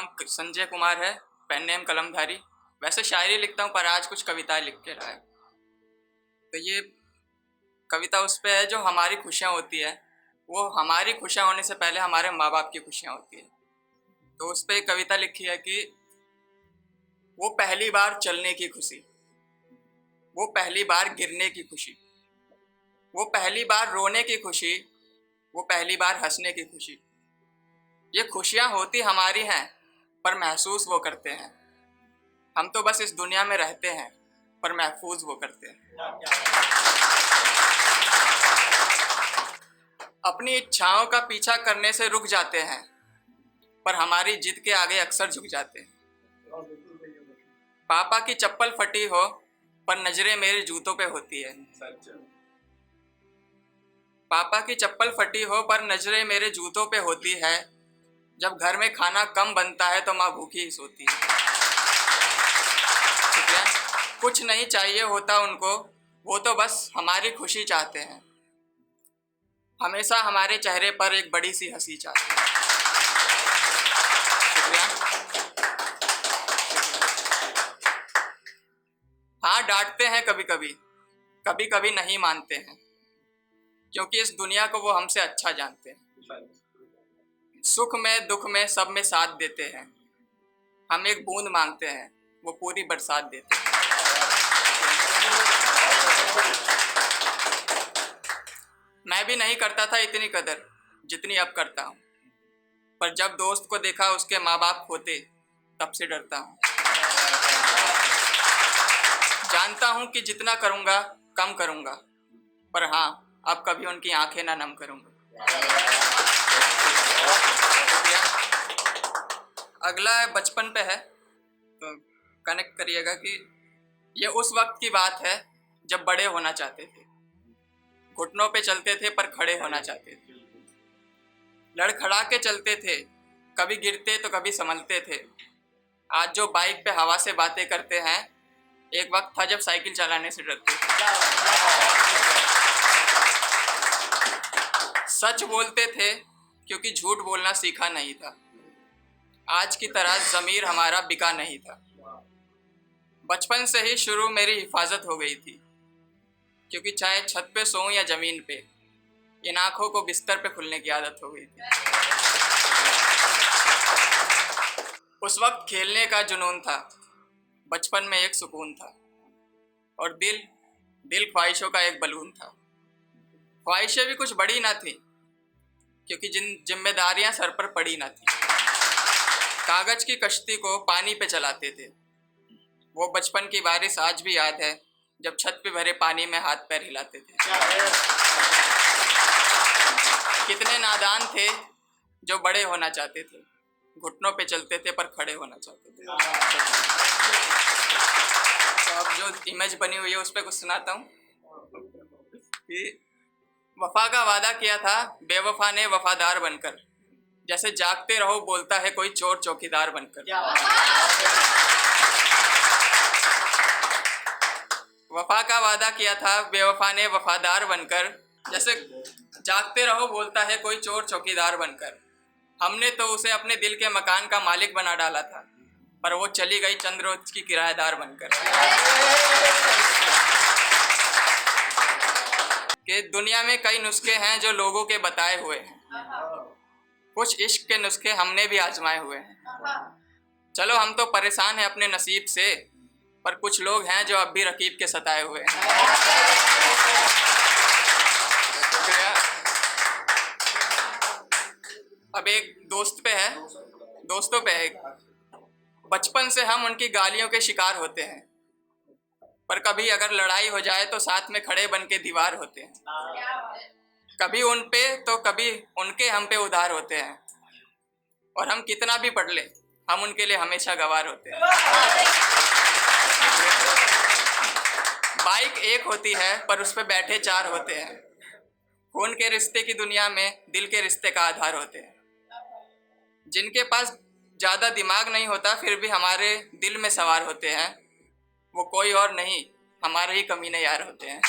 नाम संजय कुमार है, pen name कलमधारी। वैसे शायरी लिखता हूँ पर आज कुछ कविताएं लिख के रहा है। तो ये कविता उस पे है जो हमारी खुशियाँ होती है, वो हमारी खुशियाँ होने से पहले हमारे माँ बाप की खुशियाँ होती है। तो उस पे एक कविता लिखी है कि वो पहली बार चलने की खुशी, वो पहली बार गिरने की खुशी, वो पहली बार रोने की खुशी, वो पहली बार हंसने की खुशी। ये खुशियाँ होती हमारी हैं पर महसूस वो करते हैं। हम तो बस इस दुनिया में रहते हैं पर महफूज वो करते हैं। अपनी इच्छाओं का पीछा करने से रुक जाते हैं पर हमारी जिद के आगे अक्सर झुक जाते हैं। पापा की चप्पल फटी हो पर नजरें मेरे जूतों पे होती है। पापा की चप्पल फटी हो पर नजरें मेरे जूतों पे होती है। जब घर में खाना कम बनता है तो माँ भूखी ही सोती है। ठीक है? कुछ नहीं चाहिए होता उनको, वो तो बस हमारी खुशी चाहते हैं। हमेशा हमारे चेहरे पर एक बड़ी सी हंसी चाहते हैं। शुक्रिया। हाँ, डांटते हैं कभी कभी, कभी कभी नहीं मानते हैं, क्योंकि इस दुनिया को वो हमसे अच्छा जानते हैं। सुख में दुख में सब में साथ देते हैं। हम एक बूंद मांगते हैं, वो पूरी बरसात देते हैं। मैं भी नहीं करता था इतनी कदर जितनी अब करता हूँ, पर जब दोस्त को देखा उसके माँ बाप होते तब से डरता हूँ। जानता हूँ कि जितना करूँगा कम करूँगा, पर हाँ, अब कभी उनकी आंखें ना नम करूँगा। अगला बचपन पे है, तो कनेक्ट करिएगा कि ये उस वक्त की बात है जब बड़े होना चाहते थे, घुटनों पे चलते थे पर खड़े होना चाहते थे, लड़खड़ा के चलते थे, कभी गिरते तो कभी संभलते थे। आज जो बाइक पे हवा से बातें करते हैं, एक वक्त था जब साइकिल चलाने से डरते थे। सच बोलते थे क्योंकि झूठ बोलना सीखा नहीं था। आज की तरह ज़मीर हमारा बिका नहीं था। बचपन से ही शुरू मेरी हिफाजत हो गई थी, क्योंकि चाहे छत पे सोऊं या ज़मीन पे, इन आँखों को बिस्तर पे खुलने की आदत हो गई थी। उस वक्त खेलने का जुनून था, बचपन में एक सुकून था, और दिल ख्वाहिशों का एक बलून था। ख्वाहिशें भी कुछ बड़ी ना थी, क्योंकि जिन जिम्मेदारियां सर पर पड़ी ना थी। कागज की कश्ती को पानी पे चलाते थे। वो बचपन की बारिश आज भी याद है, जब छत पे भरे पानी में हाथ पैर हिलाते थे। कितने नादान थे जो बड़े होना चाहते थे, घुटनों पे चलते थे पर खड़े होना चाहते थे। तो अब जो इमेज बनी हुई है उस पर कुछ सुनाता हूँ कि वफा का वादा किया था बेवफा ने वफादार बनकर, जैसे जागते रहो बोलता है कोई चोर चौकीदार बनकर। वफा का वादा किया था बेवफा ने वफादार बनकर, जैसे जागते रहो बोलता है कोई चोर चौकीदार बनकर। हमने तो उसे अपने दिल के मकान का मालिक बना डाला था, पर वो चली गई चंद रोज की किराएदार बनकर। कि दुनिया में कई नुस्खे हैं जो लोगों के बताए हुए हैं, कुछ इश्क के नुस्खे हमने भी आजमाए हुए हैं। चलो हम तो परेशान हैं अपने नसीब से, पर कुछ लोग हैं जो अब भी रकीब के सताए हुए हैं। अब एक दोस्तों पे है। बचपन से हम उनकी गालियों के शिकार होते हैं, पर कभी अगर लड़ाई हो जाए तो साथ में खड़े बन के दीवार होते हैं। कभी उन पे तो कभी उनके हम पे उधार होते हैं, और हम कितना भी पढ़ लें हम उनके लिए हमेशा गवार होते हैं। बाइक एक होती है पर उस पे बैठे चार होते हैं। खून के रिश्ते की दुनिया में दिल के रिश्ते का आधार होते हैं। जिनके पास ज़्यादा दिमाग नहीं होता फिर भी हमारे दिल में सवार होते हैं, वो कोई और नहीं हमारे ही कमीने यार होते हैं।